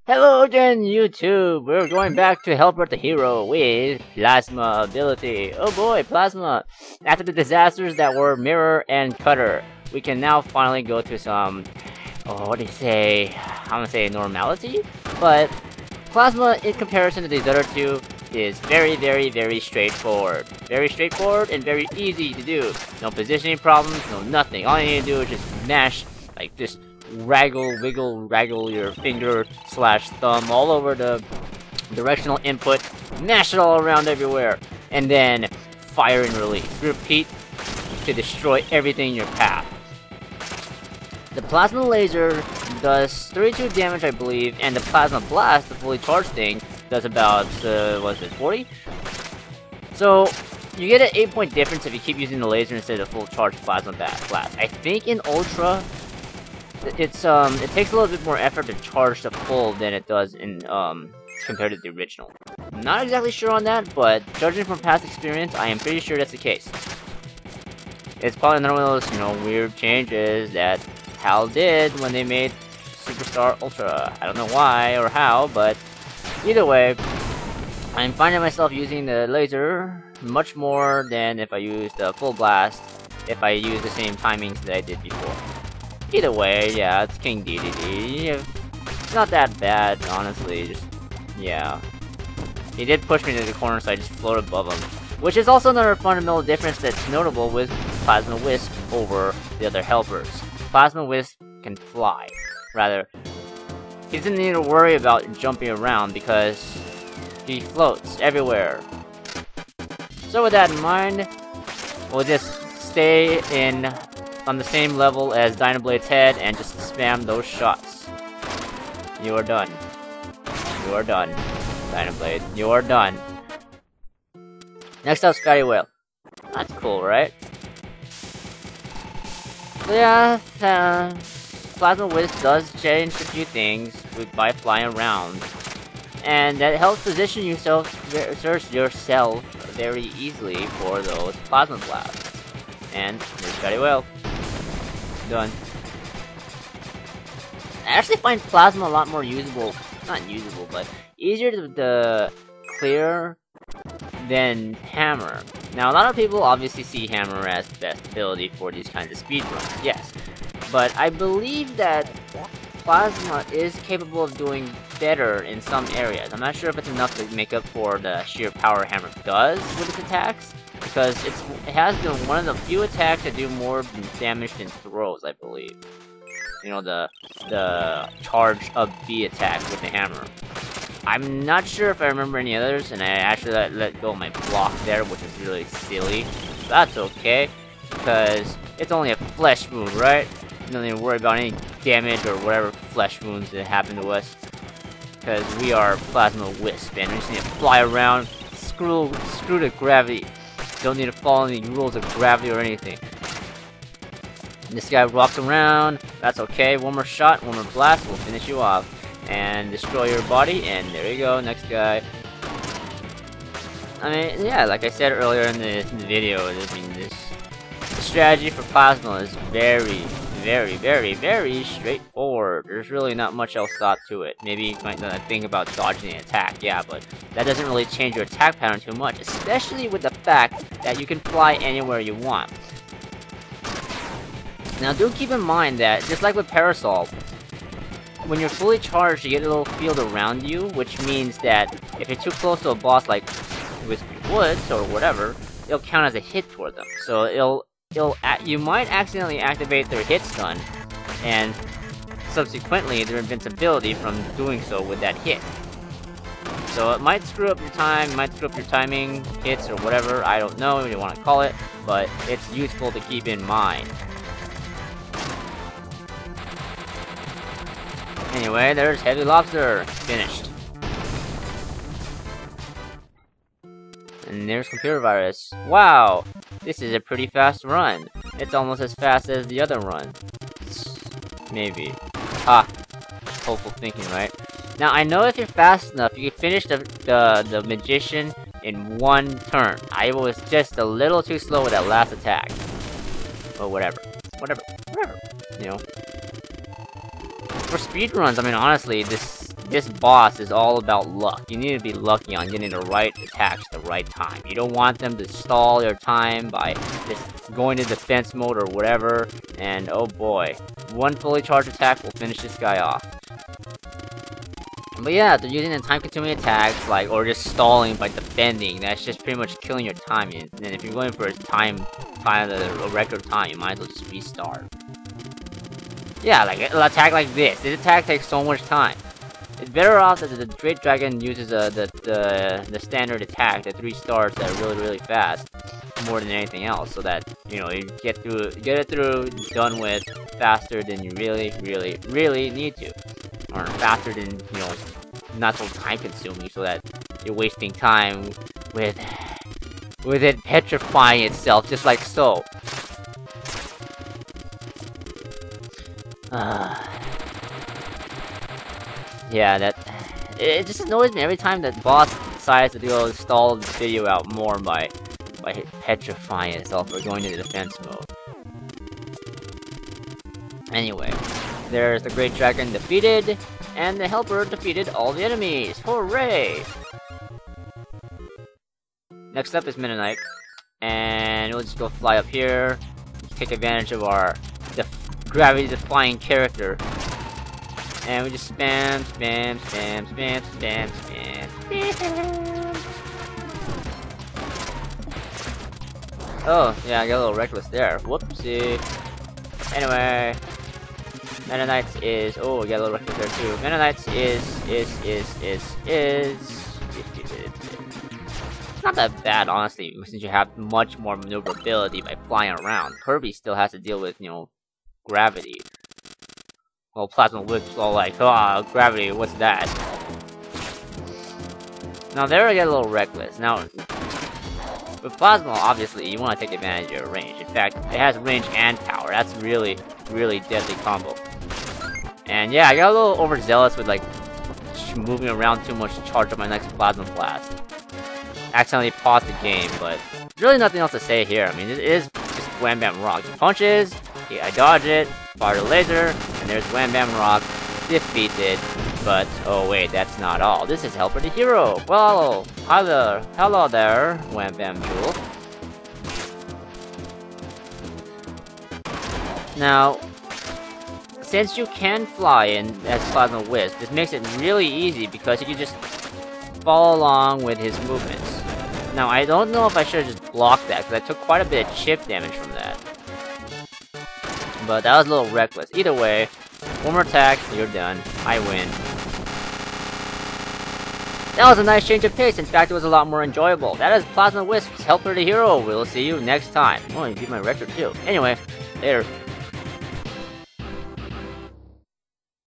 Hello again, YouTube! We're going back to help out the hero with Plasma ability. Oh boy, Plasma! After the disasters that were Mirror and Cutter, we can now finally go to some... what do you say? I'm gonna say normality? But Plasma, in comparison to these other two, is very straightforward. Very straightforward and very easy to do. No positioning problems, no nothing. All you need to do is just mash, like just wiggle your finger slash thumb all over the directional input, mash it all around everywhere, and then fire and release. Repeat to destroy everything in your path. The Plasma Laser does 32 damage, I believe, and the Plasma Blast, the fully charged thing, does about, what is it, 40? So, you get an 8-point difference if you keep using the laser instead of full charged Plasma Blast. I think in Ultra, it takes a little bit more effort to charge the full than it does in compared to the original. I'm not exactly sure on that, but judging from past experience, I am pretty sure that's the case. It's probably another one of those, weird changes that HAL did when they made Superstar Ultra. I don't know why or how, but either way, I'm finding myself using the laser much more than if I used the full blast, if I use the same timings that I did before. Either way, yeah, it's King DDD. It's not that bad, honestly. Just, yeah. He did push me to the corner, so I just floated above him. Which is also another fundamental difference that's notable with Plasma Wisp over the other helpers. Plasma Wisp can fly. Rather, he doesn't need to worry about jumping around because he floats everywhere. So with that in mind, we'll just stay on the same level as Dynablade's head and just spam those shots. You are done. You are done, Dynablade. You are done. Next up, Scotty Whale. That's cool, right? So yeah, Plasma Wisp does change a few things by flying around. And that helps position yourself very easily for those Plasma Blasts. And there's Scotty Whale. Done. I actually find Plasma a lot more usable, not usable, but easier to clear than Hammer. Now, a lot of people obviously see Hammer as the best ability for these kinds of speedruns, yes. But I believe that Plasma is capable of doing better in some areas. I'm not sure if it's enough to make up for the sheer power Hammer does with its attacks, because it has been one of the few attacks that do more damage than throws, I believe. The charge of B attack with the hammer. I'm not sure if I remember any others, and I actually let go of my block there, which is really silly. But that's okay, because it's only a flesh wound, right? You don't need to worry about any damage or whatever flesh wounds that happen to us, because we are Plasma Wisp, and we just need to fly around, screw the gravity. Don't need to follow any rules of gravity or anything. This guy walks around, that's okay. One more shot, one more blast, will finish you off. And destroy your body, and there you go, next guy. I mean, yeah, like I said earlier in the video, the strategy for Plasma is very straightforward. There's really not much else thought to it. Maybe you might not think about dodging an attack, yeah, but that doesn't really change your attack pattern too much, especially with the fact that you can fly anywhere you want. Now do keep in mind that, just like with Parasol, when you're fully charged, you get a little field around you, which means that if you're too close to a boss like Wispy Woods or whatever, it'll count as a hit toward them. So you might accidentally activate their hit stun, and subsequently their invincibility from doing so with that hit. So it might screw up your time, might screw up your timing, hits, or whatever, I don't know what you want to call it, but it's useful to keep in mind. Anyway, there's Heavy Lobster. Finished. And there's Computer Virus. Wow! This is a pretty fast run. It's almost as fast as the other run. Maybe. Ha! Hopeful thinking, right? Now, I know if you're fast enough, you can finish the Magician in one turn. I was just a little too slow with that last attack. But whatever. Whatever. For speedruns, I mean, honestly, this boss is all about luck. You need to be lucky on getting the right attacks at the right time. You don't want them to stall your time by just going to defense mode or whatever. And oh boy, one fully charged attack will finish this guy off. But yeah, they're using the time-consuming attacks, like, or just stalling by defending. That's just pretty much killing your time. And if you're going for a record time, you might as well just restart. Yeah, like an attack like this. This attack takes so much time. It's better off that the Great Dragon uses the standard attack, the 3 stars that are really fast, more than anything else, so that you know you get it through, done with faster than you really need to, or faster than not so time consuming, so that you're wasting time with it petrifying itself just like so. Yeah, it just annoys me every time that boss decides to go stall the video out more by petrifying itself or going into defense mode. Anyway, there's the Great Dragon defeated, and the Helper defeated all the enemies. Hooray! Next up is Mennonite, and we'll just go fly up here, take advantage of our gravity-defying character. And we just spam. Oh, yeah, I got a little reckless there. Whoopsie. Anyway, Mennonites is... Oh, I got a little reckless there too. Mennonites is not that bad, honestly, since you have much more maneuverability by flying around. Kirby still has to deal with, gravity. Well, Plasma Wisp is all like, oh, gravity, what's that? Now, there I get a little reckless. Now, with Plasma, obviously, you want to take advantage of your range. In fact, it has range and power. That's really deadly combo. And yeah, I got a little overzealous with, like, moving around too much to charge up my next Plasma Blast. Accidentally paused the game, but really nothing else to say here. I mean, it is just Wham Bam Rock. He punches, I dodge it, fire the laser, and there's Wham Bam Rock, defeated. But, oh wait, that's not all. This is Helper the Hero. Well, hello there, Wham Bam Jewel. Now, since you can fly in as Plasma Wisp, this makes it really easy because you can just follow along with his movements. Now, I don't know if I should have just blocked that, because I took quite a bit of chip damage from that. But that was a little reckless. Either way, one more attack, you're done. I win. That was a nice change of pace. In fact, it was a lot more enjoyable. That is Plasma Wisp's Helper the Hero. We'll see you next time. Oh, you beat my record too. Anyway, later.